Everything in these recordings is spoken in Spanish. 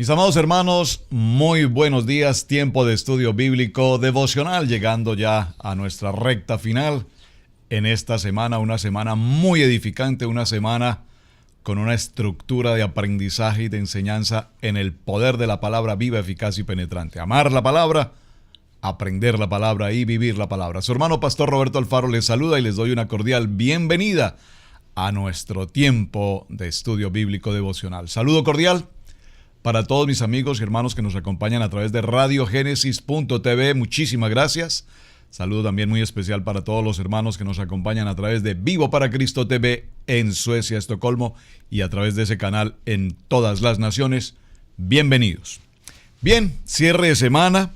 Mis amados hermanos, muy buenos días, tiempo de estudio bíblico devocional, llegando ya a nuestra recta final en esta semana, una semana muy edificante, una semana con una estructura de aprendizaje y de enseñanza en el poder de la palabra viva, eficaz y penetrante. Amar la palabra, aprender la palabra y vivir la palabra. Su hermano Pastor Roberto Alfaro les saluda y les doy una cordial bienvenida a nuestro tiempo de estudio bíblico devocional. Saludo cordial para todos mis amigos y hermanos que nos acompañan a través de radiogenesis.tv, muchísimas gracias. Saludo también muy especial para todos los hermanos que nos acompañan a través de Vivo para Cristo TV en Suecia, Estocolmo, y a través de ese canal en todas las naciones. Bienvenidos. Bien, cierre de semana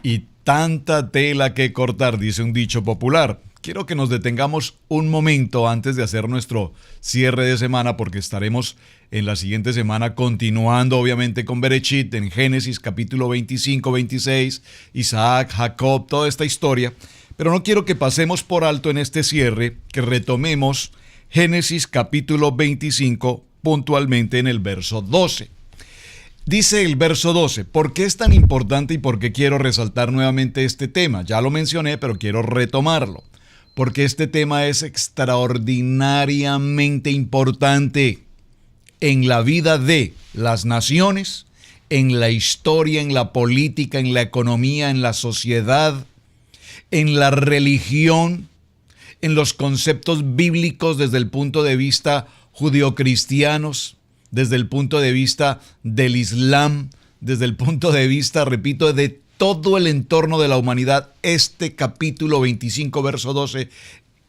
y tanta tela que cortar, dice un dicho popular. Quiero que nos detengamos un momento antes de hacer nuestro cierre de semana, porque estaremos en la siguiente semana continuando obviamente con Bereshit, en Génesis capítulo 25, 26, Isaac, Jacob, toda esta historia. Pero no quiero que pasemos por alto en este cierre, que retomemos Génesis capítulo 25 puntualmente en el verso 12. Dice el verso 12, ¿por qué es tan importante y por qué quiero resaltar nuevamente este tema? Ya lo mencioné, pero quiero retomarlo. Porque este tema es extraordinariamente importante en la vida de las naciones, en la historia, en la política, en la economía, en la sociedad, en la religión, en los conceptos bíblicos desde el punto de vista judeocristianos, desde el punto de vista del Islam, desde el punto de vista, repito, de todo el entorno de la humanidad. Este capítulo 25, verso 12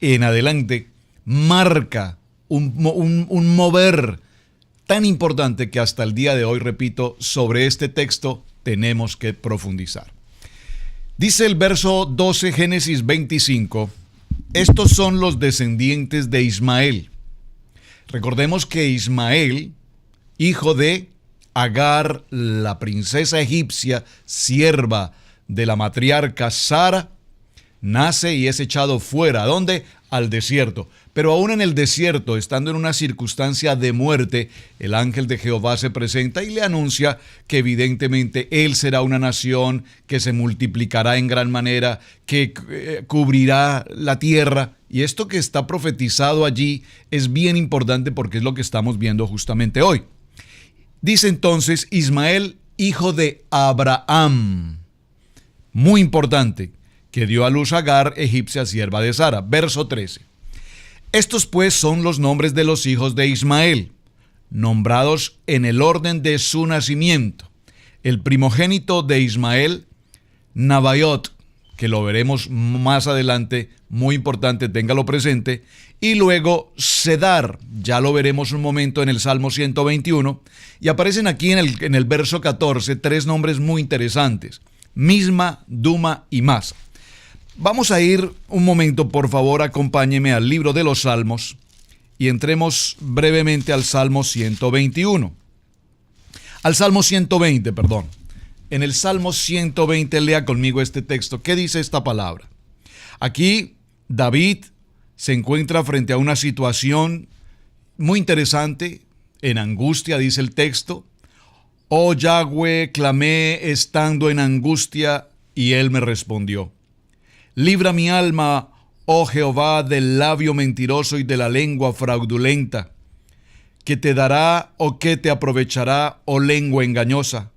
en adelante, marca un mover tan importante que hasta el día de hoy, repito, sobre este texto tenemos que profundizar. Dice el verso 12, Génesis 25, estos son los descendientes de Ismael. Recordemos que Ismael, hijo de Agar, la princesa egipcia, sierva de la matriarca Sara, nace y es echado fuera. ¿A dónde? Al desierto. Pero aún en el desierto, estando en una circunstancia de muerte, el ángel de Jehová se presenta y le anuncia que evidentemente él será una nación que se multiplicará en gran manera, que cubrirá la tierra. Y esto que está profetizado allí es bien importante porque es lo que estamos viendo justamente hoy. Dice entonces Ismael, hijo de Abraham, muy importante, que dio a luz a Agar, egipcia, sierva de Sara. Verso 13. Estos pues son los nombres de los hijos de Ismael, nombrados en el orden de su nacimiento. El primogénito de Ismael, Nabaiot, que lo veremos más adelante, muy importante, téngalo presente. Y luego Cedar, ya lo veremos un momento en el Salmo 121. Y aparecen aquí en el verso 14 tres nombres muy interesantes: Misma, Duma y Masa. Vamos a ir un momento, por favor, acompáñeme al libro de los Salmos y entremos brevemente al Salmo 121. Al Salmo 120, perdón. En el Salmo 120 lea conmigo este texto. ¿Qué dice esta palabra? Aquí David se encuentra frente a una situación muy interesante, en angustia, dice el texto. Oh Yahweh, clamé estando en angustia, y él me respondió. Libra mi alma, oh Jehová, del labio mentiroso y de la lengua fraudulenta. ¿Qué te dará o qué te aprovechará, oh lengua engañosa?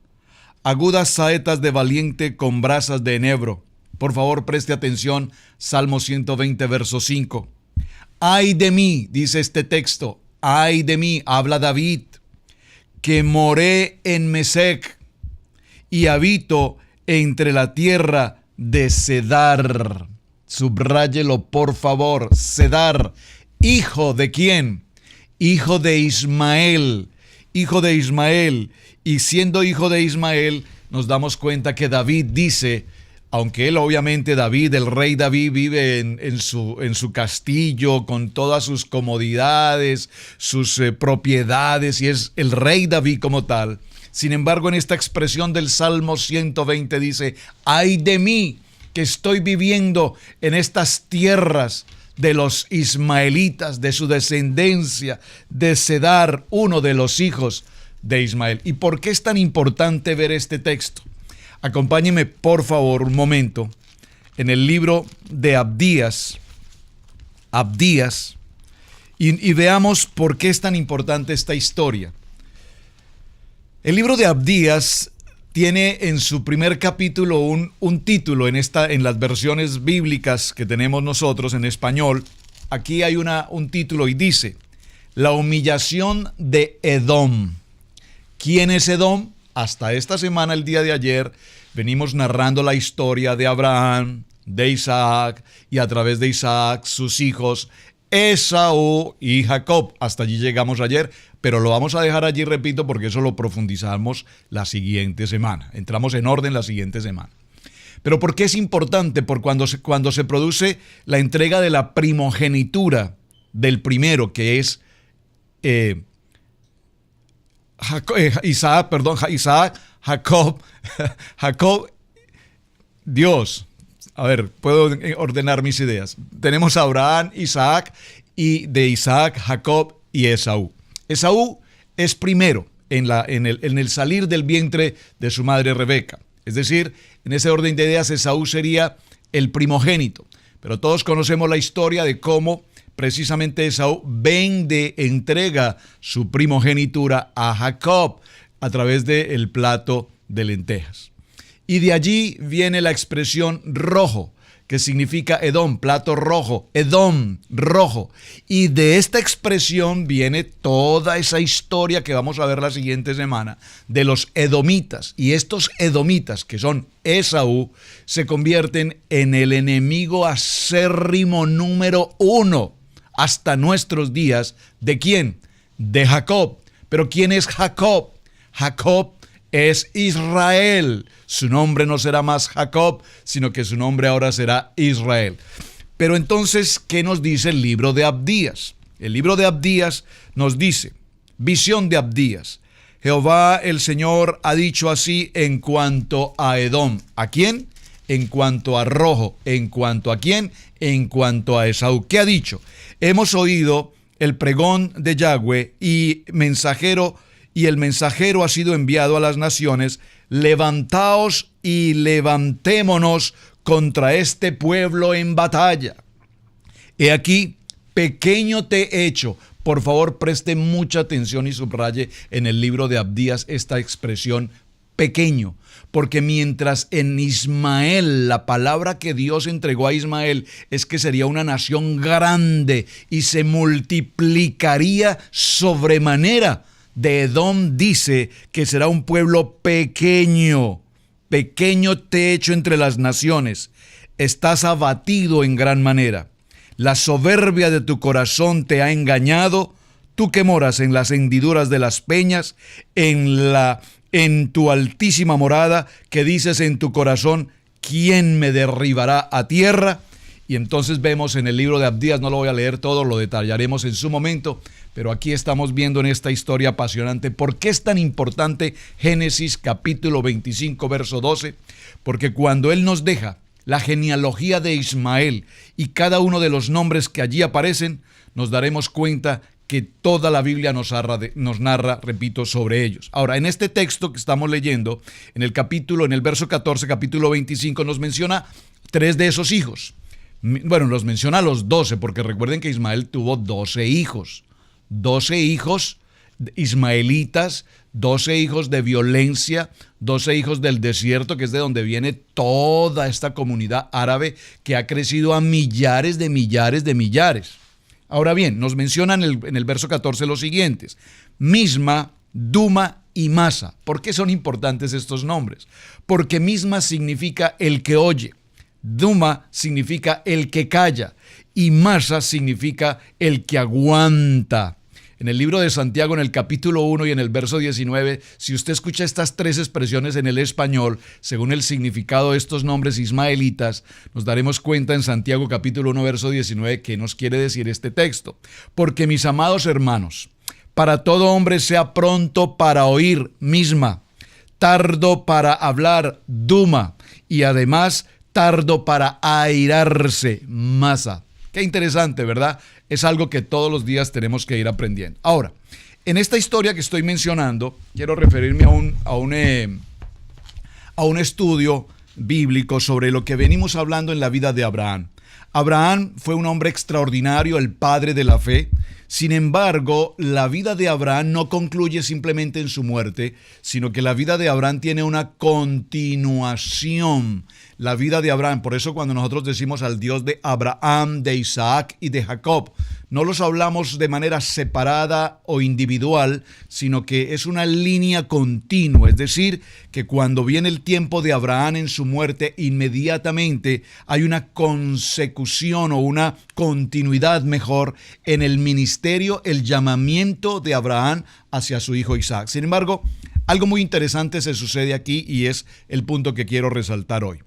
Agudas saetas de valiente con brasas de enebro. Por favor, preste atención, Salmo 120, verso 5. Ay de mí, dice este texto, ay de mí, habla David, que moré en Mesec y habito entre la tierra de Cedar. Subráyelo, por favor. Cedar, hijo de ¿quién? Hijo de Ismael. Hijo de Ismael. Y siendo hijo de Ismael, nos damos cuenta que David dice, aunque él obviamente David, el rey David, vive en su castillo con todas sus comodidades, sus propiedades, y es el rey David como tal. Sin embargo, en esta expresión del Salmo 120 dice, ay de mí, que estoy viviendo en estas tierras de los ismaelitas, de su descendencia, de Cedar, uno de los hijos de Ismael. ¿Y por qué es tan importante ver este texto? Acompáñenme, por favor, un momento en el libro de Abdías, y veamos por qué es tan importante esta historia. El libro de Abdías tiene en su primer capítulo un título en las versiones bíblicas que tenemos nosotros en español. Aquí hay un título y dice: La humillación de Edom. ¿Quién es Edom? Hasta esta semana, el día de ayer, venimos narrando la historia de Abraham, de Isaac, y a través de Isaac, sus hijos, Esaú y Jacob. Hasta allí llegamos ayer, pero lo vamos a dejar allí, repito, porque eso lo profundizamos la siguiente semana. Entramos en orden la siguiente semana. Pero ¿por qué es importante? Por cuando se produce la entrega de la primogenitura del primero, que es Jacob, Dios. A ver, puedo ordenar mis ideas. Tenemos a Abraham, Isaac, y de Isaac, Jacob y Esaú. Esaú es primero en el salir del vientre de su madre Rebeca. Es decir, en ese orden de ideas, Esaú sería el primogénito. Pero todos conocemos la historia de cómo precisamente Esaú entrega su primogenitura a Jacob a través del plato de lentejas. Y de allí viene la expresión rojo, que significa Edom, plato rojo, Edom, rojo. Y de esta expresión viene toda esa historia que vamos a ver la siguiente semana de los edomitas. Y estos edomitas, que son Esaú, se convierten en el enemigo acérrimo número 1 hasta nuestros días. ¿De quién? De Jacob. ¿Pero quién es Jacob? Jacob es Israel. Su nombre no será más Jacob, sino que su nombre ahora será Israel. Pero entonces, ¿qué nos dice el libro de Abdías? El libro de Abdías nos dice, visión de Abdías: Jehová el Señor ha dicho así en cuanto a Edom. ¿A quién? En cuanto a rojo. ¿En cuanto a quién? En cuanto a Esaú. ¿Qué ha dicho? Hemos oído el pregón de Yahweh y el mensajero ha sido enviado a las naciones. Levantaos y levantémonos contra este pueblo en batalla. He aquí, pequeño te he hecho. Por favor, preste mucha atención y subraye en el libro de Abdías esta expresión pequeño, porque mientras en Ismael, la palabra que Dios entregó a Ismael es que sería una nación grande y se multiplicaría sobremanera, de Edom dice que será un pueblo pequeño. Pequeño te he hecho entre las naciones. Estás abatido en gran manera. La soberbia de tu corazón te ha engañado. Tú que moras en las hendiduras de las peñas, en tu altísima morada, que dices en tu corazón: ¿quién me derribará a tierra? Y entonces vemos en el libro de Abdías, no lo voy a leer todo, lo detallaremos en su momento, pero aquí estamos viendo en esta historia apasionante por qué es tan importante Génesis capítulo 25, verso 12, porque cuando él nos deja la genealogía de Ismael y cada uno de los nombres que allí aparecen, nos daremos cuenta que toda la Biblia nos narra, repito, sobre ellos. Ahora, en este texto que estamos leyendo, en el verso 14, capítulo 25, nos menciona 3 de esos hijos. Bueno, los menciona a los 12, porque recuerden que Ismael tuvo 12 hijos. 12 hijos ismaelitas, 12 hijos de violencia, 12 hijos del desierto, que es de donde viene toda esta comunidad árabe que ha crecido a millares de millares de millares. Ahora bien, nos mencionan en el verso 14 los siguientes: Misma, Duma y Masa. ¿Por qué son importantes estos nombres? Porque Misma significa el que oye, Duma significa el que calla y Masa significa el que aguanta. En el libro de Santiago, en el capítulo 1 y en el verso 19, si usted escucha estas 3 expresiones en el español, según el significado de estos nombres ismaelitas, nos daremos cuenta en Santiago capítulo 1, verso 19, qué nos quiere decir este texto. Porque, mis amados hermanos, para todo hombre sea pronto para oír, Misma, tardo para hablar, Duma, y además tardo para airarse, Masa. Qué interesante, ¿verdad? Es algo que todos los días tenemos que ir aprendiendo. Ahora, En esta historia que estoy mencionando, quiero referirme a un estudio bíblico sobre lo que venimos hablando en la vida de Abraham. Abraham fue un hombre extraordinario, el padre de la fe. Sin embargo, la vida de Abraham no concluye simplemente en su muerte, sino que la vida de Abraham tiene una continuación. La vida de Abraham, por eso cuando nosotros decimos al Dios de Abraham, de Isaac y de Jacob, no los hablamos de manera separada o individual, sino que es una línea continua. Es decir, que cuando viene el tiempo de Abraham en su muerte, inmediatamente hay una consecución o una continuidad mejor en el ministerio, el llamamiento de Abraham hacia su hijo Isaac. Sin embargo, algo muy interesante se sucede aquí y es el punto que quiero resaltar hoy.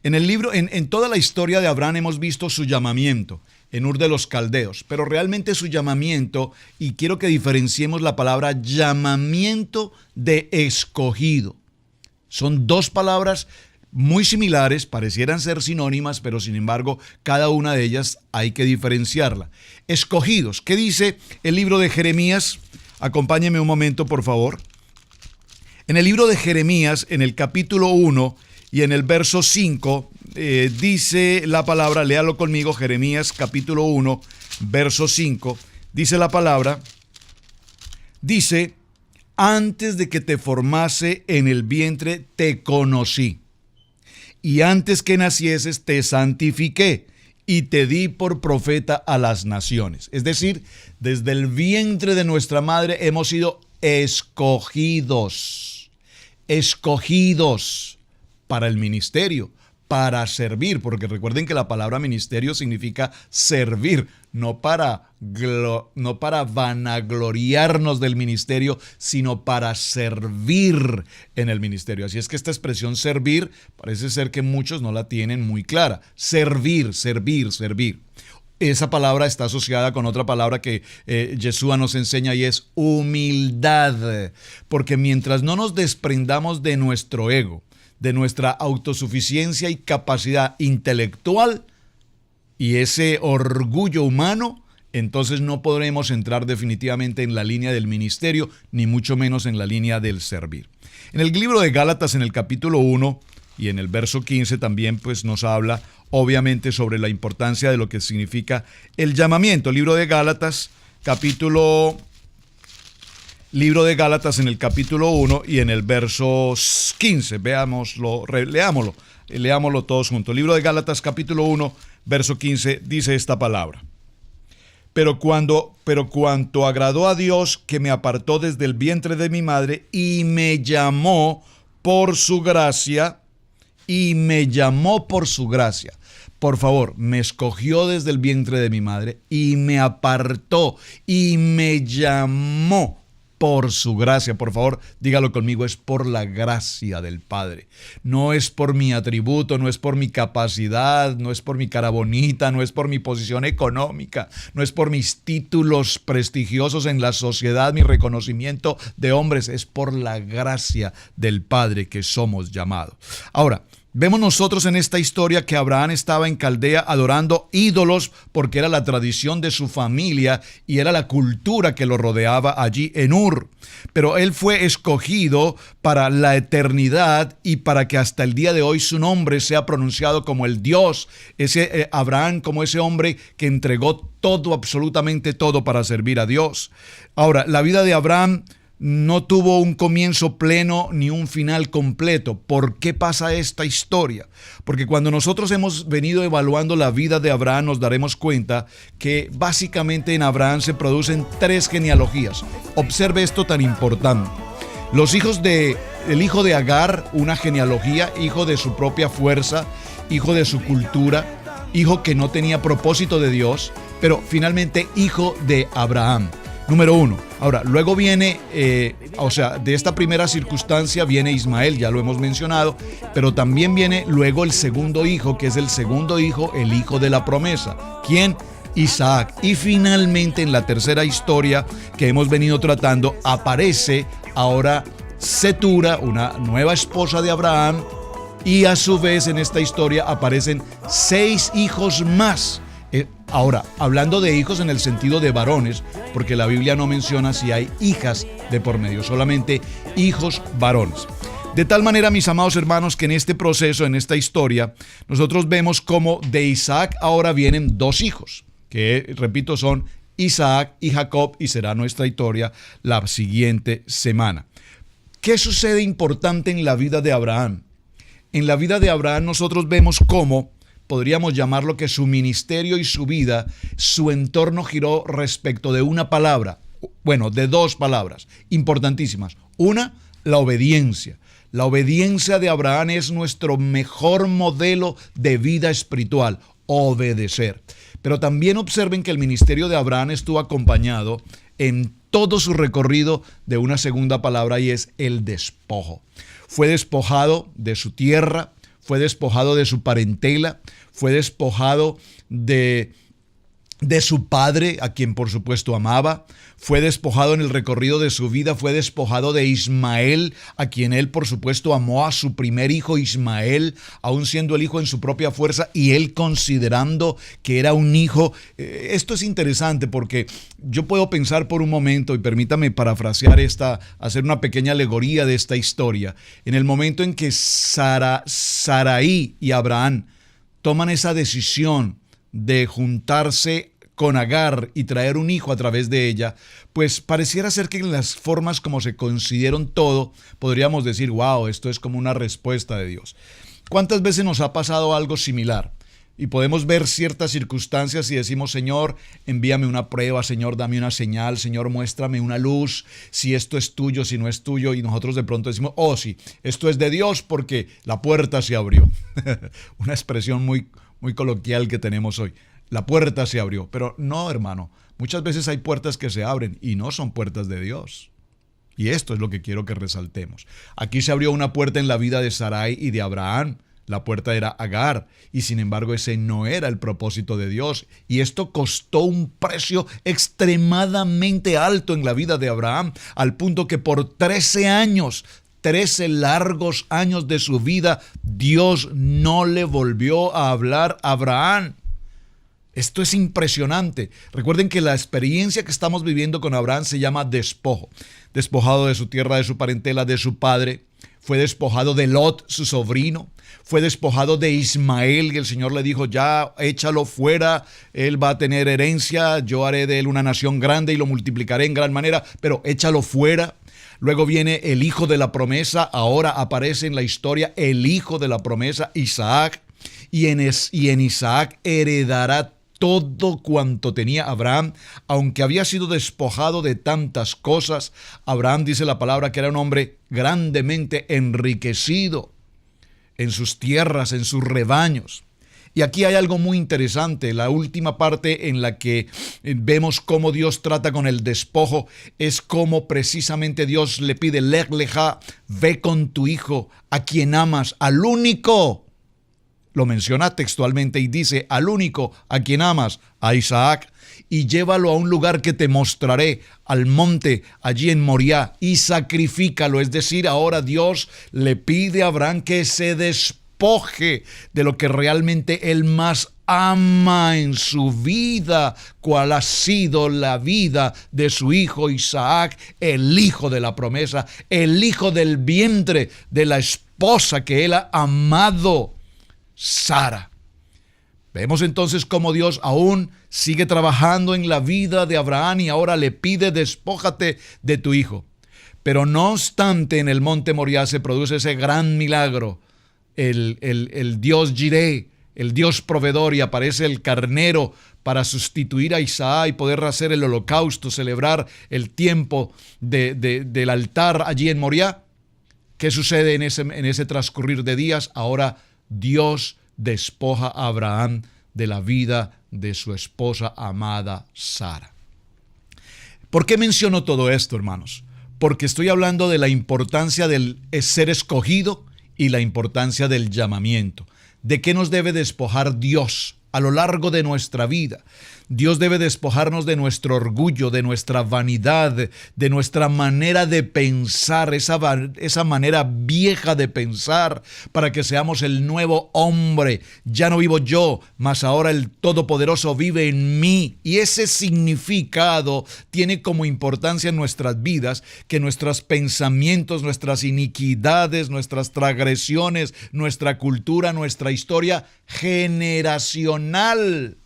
En el libro, en toda la historia de Abraham hemos visto su llamamiento en Ur de los Caldeos, pero realmente su llamamiento, y quiero que diferenciemos la palabra llamamiento de escogido. Son dos palabras muy similares, parecieran ser sinónimas, pero sin embargo, cada una de ellas hay que diferenciarla. Escogidos, ¿qué dice el libro de Jeremías? Acompáñeme un momento, por favor. En el libro de Jeremías, en el capítulo 1 y en el verso 5, dice la palabra, léalo conmigo, Jeremías capítulo 1, verso 5, dice la palabra, dice, antes de que te formase en el vientre te conocí, y antes que nacieses te santifiqué, y te di por profeta a las naciones. Es decir, desde el vientre de nuestra madre hemos sido escogidos para el ministerio, para servir, porque recuerden que la palabra ministerio significa servir, no para vanagloriarnos del ministerio, sino para servir en el ministerio. Así es que esta expresión servir parece ser que muchos no la tienen muy clara. Servir. Esa palabra está asociada con otra palabra que Yeshua nos enseña y es humildad, porque mientras no nos desprendamos de nuestro ego, de nuestra autosuficiencia y capacidad intelectual y ese orgullo humano, entonces no podremos entrar definitivamente en la línea del ministerio, ni mucho menos en la línea del servir. En el libro de Gálatas, en el capítulo 1 y en el verso 15 también pues nos habla obviamente sobre la importancia de lo que significa el llamamiento. Libro de Gálatas en el capítulo 1 y en el verso 15. Leámoslo todos juntos. Libro de Gálatas capítulo 1, verso 15 dice esta palabra. Pero cuanto agradó a Dios que me apartó desde el vientre de mi madre y me llamó por su gracia. Por favor, me escogió desde el vientre de mi madre y me apartó y me llamó por su gracia. Por favor, dígalo conmigo, es por la gracia del Padre. No es por mi atributo, no es por mi capacidad, no es por mi cara bonita, no es por mi posición económica, no es por mis títulos prestigiosos en la sociedad, mi reconocimiento de hombres, es por la gracia del Padre que somos llamados. Ahora, vemos nosotros en esta historia que Abraham estaba en Caldea adorando ídolos porque era la tradición de su familia y era la cultura que lo rodeaba allí en Ur. Pero él fue escogido para la eternidad y para que hasta el día de hoy su nombre sea pronunciado como el Dios, ese Abraham como ese hombre que entregó todo, absolutamente todo para servir a Dios. Ahora, la vida de Abraham no tuvo un comienzo pleno ni un final completo. ¿Por qué pasa esta historia? Porque cuando nosotros hemos venido evaluando la vida de Abraham, nos daremos cuenta que básicamente en Abraham se producen 3 genealogías. Observe esto tan importante. El hijo de Agar, una genealogía, hijo de su propia fuerza, hijo de su cultura, hijo que no tenía propósito de Dios, pero finalmente hijo de Abraham. Número 1. Ahora, luego viene, de esta primera circunstancia viene Ismael, ya lo hemos mencionado, pero también viene luego el segundo hijo, que es el segundo hijo, el hijo de la promesa. ¿Quién? Isaac. Y finalmente en la tercera historia que hemos venido tratando, aparece ahora Cetura, una nueva esposa de Abraham, y a su vez en esta historia aparecen 6 hijos más. Ahora, hablando de hijos en el sentido de varones, porque la Biblia no menciona si hay hijas de por medio, solamente hijos varones. De tal manera, mis amados hermanos, que en este proceso, en esta historia, nosotros vemos cómo de Isaac ahora vienen dos hijos, que repito son Isaac y Jacob, y será nuestra historia la siguiente semana. ¿Qué sucede importante en la vida de Abraham? En la vida de Abraham nosotros vemos cómo, podríamos llamarlo que su ministerio y su vida, su entorno giró respecto de una palabra, bueno, de dos palabras importantísimas. Una, la obediencia. La obediencia de Abraham es nuestro mejor modelo de vida espiritual, obedecer. Pero también observen que el ministerio de Abraham estuvo acompañado en todo su recorrido de una segunda palabra, y es el despojo. Fue despojado de su tierra, fue despojado de su parentela, fue despojado de su padre, a quien por supuesto amaba, fue despojado en el recorrido de su vida, fue despojado de Ismael, a quien él por supuesto amó, a su primer hijo Ismael, aún siendo el hijo en su propia fuerza y él considerando que era un hijo. Esto es interesante porque yo puedo pensar por un momento, y permítame parafrasear hacer una pequeña alegoría de esta historia, en el momento en que Sarai y Abraham toman esa decisión de juntarse con Agar y traer un hijo a través de ella, pues pareciera ser que en las formas como se consideraron todo, podríamos decir, wow, esto es como una respuesta de Dios. ¿Cuántas veces nos ha pasado algo similar? Y podemos ver ciertas circunstancias y decimos, Señor, envíame una prueba, Señor, dame una señal, Señor, muéstrame una luz, si esto es tuyo, si no es tuyo, y nosotros de pronto decimos, oh sí, esto es de Dios porque la puerta se abrió. Una expresión muy coloquial que tenemos hoy. La puerta se abrió, pero no, hermano, muchas veces hay puertas que se abren y no son puertas de Dios. Y esto es lo que quiero que resaltemos. Aquí se abrió una puerta en la vida de Sarai y de Abraham. La puerta era Agar, y sin embargo ese no era el propósito de Dios. Y esto costó un precio extremadamente alto en la vida de Abraham, al punto que por 13 años, 13 largos años de su vida, Dios no le volvió a hablar a Abraham. Esto es impresionante. Recuerden que la experiencia que estamos viviendo con Abraham se llama despojo. Despojado de su tierra, de su parentela, de su padre. Fue despojado de Lot, su sobrino. Fue despojado de Ismael, y el Señor le dijo, ya échalo fuera, él va a tener herencia, yo haré de él una nación grande y lo multiplicaré en gran manera, pero échalo fuera. Luego viene el hijo de la promesa, ahora aparece en la historia el hijo de la promesa, Isaac, y en Isaac heredará todo cuanto tenía Abraham, aunque había sido despojado de tantas cosas. Abraham, dice la palabra, que era un hombre grandemente enriquecido en sus tierras, en sus rebaños. Y aquí hay algo muy interesante. La última parte en la que vemos cómo Dios trata con el despojo es cómo precisamente Dios le pide, Lech lecha, ve con tu hijo, a quien amas, al único. Lo menciona textualmente y dice, al único a quien amas, a Isaac, y llévalo a un lugar que te mostraré, al monte, allí en Moriah, y sacrifícalo. Es decir, ahora Dios le pide a Abraham que se despoje de lo que realmente él más ama en su vida, cuál ha sido la vida de su hijo Isaac, el hijo de la promesa, el hijo del vientre de la esposa que él ha amado, Sara. Vemos entonces cómo Dios aún sigue trabajando en la vida de Abraham y ahora le pide, despójate de tu hijo. Pero no obstante, en el monte Moriah se produce ese gran milagro. El Dios Jireh, el Dios proveedor, y aparece el carnero para sustituir a Isaac y poder hacer el holocausto, celebrar el tiempo del altar allí en Moriah. ¿Qué sucede en ese transcurrir de días? Ahora Dios despoja a Abraham de la vida de su esposa amada Sara. ¿Por qué menciono todo esto, hermanos? Porque estoy hablando de la importancia del ser escogido y la importancia del llamamiento. ¿De qué nos debe despojar Dios a lo largo de nuestra vida? Dios debe despojarnos de nuestro orgullo, de nuestra vanidad, de nuestra manera de pensar, esa manera vieja de pensar, para que seamos el nuevo hombre. Ya no vivo yo, mas ahora el Todopoderoso vive en mí. Y ese significado tiene como importancia en nuestras vidas que nuestros pensamientos, nuestras iniquidades, nuestras transgresiones, nuestra cultura, nuestra historia generacional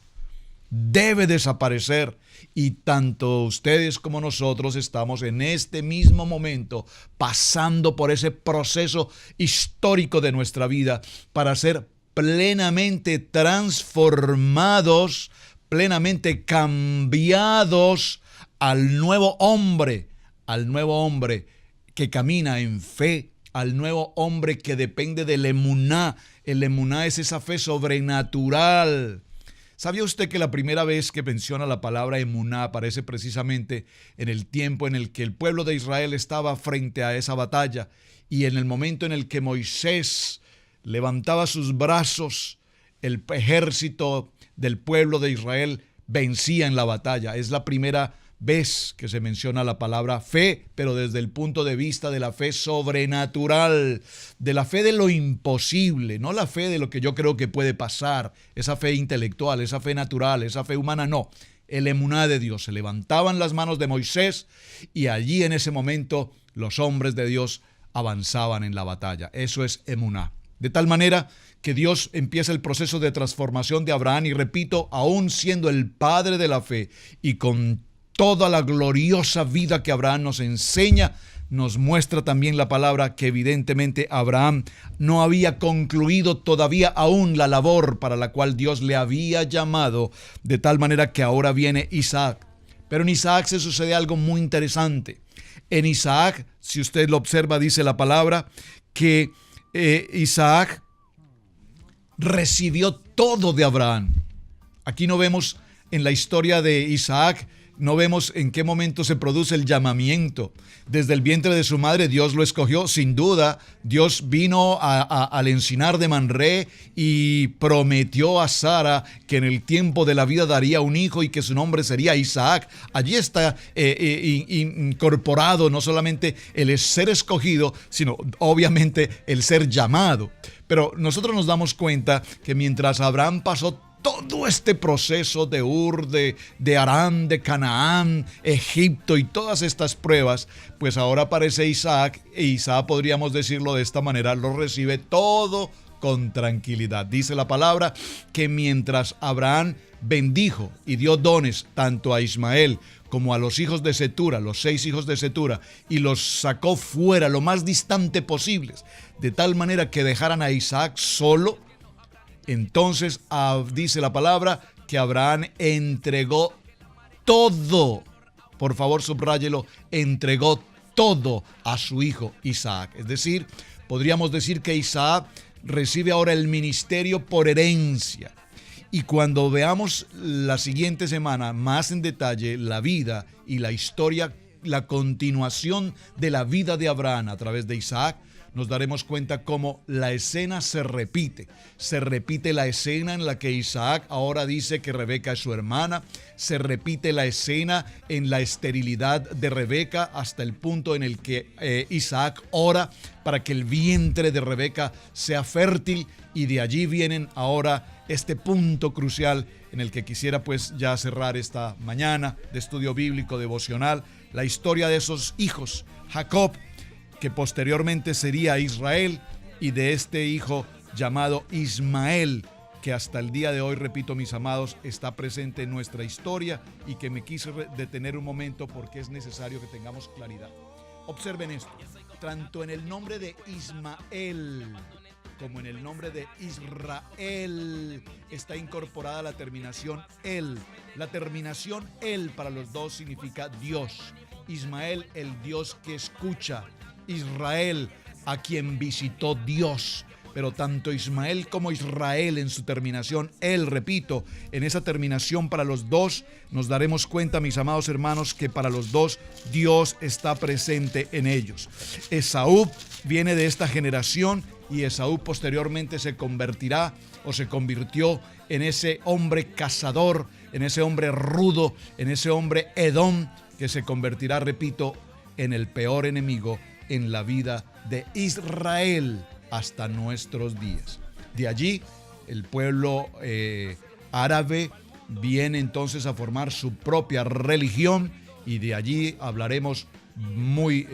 debe desaparecer, y tanto ustedes como nosotros estamos en este mismo momento pasando por ese proceso histórico de nuestra vida para ser plenamente transformados, plenamente cambiados al nuevo hombre que camina en fe, al nuevo hombre que depende del emuná. El emuná es esa fe sobrenatural. ¿Sabía usted que la primera vez que menciona la palabra emuná aparece precisamente en el tiempo en el que el pueblo de Israel estaba frente a esa batalla, y en el momento en el que Moisés levantaba sus brazos, el ejército del pueblo de Israel vencía en la batalla? Es la primera vez que se menciona la palabra fe, pero desde el punto de vista de la fe sobrenatural, de la fe de lo imposible, no la fe de lo que yo creo que puede pasar, esa fe intelectual, esa fe natural, esa fe humana, no. El emuná de Dios. Se levantaban las manos de Moisés y allí en ese momento los hombres de Dios avanzaban en la batalla. Eso es emuná. De tal manera que Dios empieza el proceso de transformación de Abraham, y repito, aún siendo el padre de la fe y con toda la gloriosa vida que Abraham nos enseña, nos muestra también la palabra que evidentemente Abraham no había concluido todavía aún la labor para la cual Dios le había llamado, de tal manera que ahora viene Isaac. Pero en Isaac se sucede algo muy interesante. En Isaac, si usted lo observa, dice la palabra que Isaac recibió todo de Abraham. Aquí no vemos en la historia de Isaac, no vemos en qué momento se produce el llamamiento. Desde el vientre de su madre Dios lo escogió, sin duda. Dios vino al encinar de Mamre y prometió a Sara que en el tiempo de la vida daría un hijo y que su nombre sería Isaac. Allí está incorporado no solamente el ser escogido, sino obviamente el ser llamado. Pero nosotros nos damos cuenta que mientras Abraham pasó todo este proceso de Ur, de Aram, de Canaán, Egipto y todas estas pruebas, pues ahora aparece Isaac, e Isaac, podríamos decirlo de esta manera, lo recibe todo con tranquilidad. Dice la palabra que mientras Abraham bendijo y dio dones tanto a Ismael como a los hijos de Cetura, los 6 hijos de Cetura, y los sacó fuera lo más distante posibles, de tal manera que dejaran a Isaac solo. Entonces dice la palabra que Abraham entregó todo, por favor subráyelo, entregó todo a su hijo Isaac. Es decir, podríamos decir que Isaac recibe ahora el ministerio por herencia. Y cuando veamos la siguiente semana más en detalle la vida y la historia, la continuación de la vida de Abraham a través de Isaac, nos daremos cuenta cómo la escena se repite. Se repite la escena en la que Isaac ahora dice que Rebeca es su hermana. Se repite la escena en la esterilidad de Rebeca hasta el punto en el que Isaac ora para que el vientre de Rebeca sea fértil. Y de allí vienen ahora este punto crucial en el que quisiera pues ya cerrar esta mañana de estudio bíblico devocional. La historia de esos hijos, Jacob, que posteriormente sería Israel, y de este hijo llamado Ismael, que hasta el día de hoy, repito mis amados, está presente en nuestra historia y que me quise detener un momento porque es necesario que tengamos claridad. Observen esto, tanto en el nombre de Ismael como en el nombre de Israel está incorporada la terminación el. La terminación el para los dos significa Dios. Ismael, el Dios que escucha. Israel, a quien visitó Dios. Pero tanto Ismael como Israel en su terminación, él, repito, en esa terminación para los dos, nos daremos cuenta, mis amados hermanos, que para los dos Dios está presente en ellos. Esaú viene de esta generación y Esaú posteriormente se convirtió en ese hombre cazador en ese hombre rudo, en ese hombre Edom, que se convertirá, repito, en el peor enemigo en la vida de Israel hasta nuestros días. De allí, el pueblo árabe viene entonces a formar su propia religión, y de allí hablaremos muy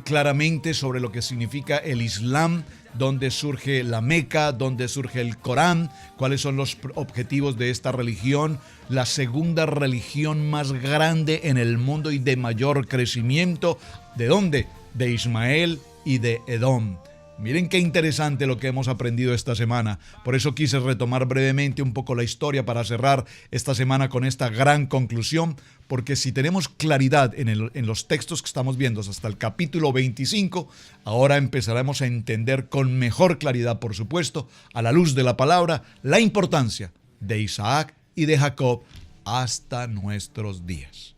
claramente sobre lo que significa el Islam, dónde surge la Meca, dónde surge el Corán, cuáles son los objetivos de esta religión, la segunda religión más grande en el mundo y de mayor crecimiento. ¿De dónde? De Ismael y de Edom. Miren qué interesante lo que hemos aprendido esta semana. Por eso quise retomar brevemente un poco la historia para cerrar esta semana con esta gran conclusión, porque si tenemos claridad en los textos que estamos viendo hasta el capítulo 25, ahora empezaremos a entender con mejor claridad, por supuesto, a la luz de la palabra, la importancia de Isaac y de Jacob hasta nuestros días.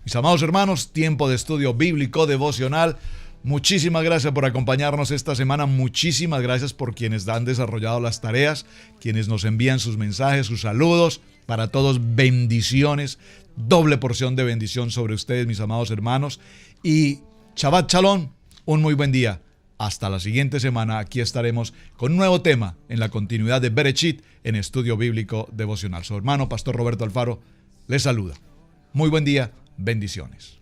Mis amados hermanos, tiempo de estudio bíblico devocional. Muchísimas gracias por acompañarnos esta semana, muchísimas gracias por quienes han desarrollado las tareas, quienes nos envían sus mensajes, sus saludos. Para todos, bendiciones, doble porción de bendición sobre ustedes, mis amados hermanos. Y Shabbat Shalom, un muy buen día. Hasta la siguiente semana, aquí estaremos con un nuevo tema en la continuidad de Bereshit en Estudio Bíblico Devocional. Su hermano, Pastor Roberto Alfaro, les saluda. Muy buen día, bendiciones.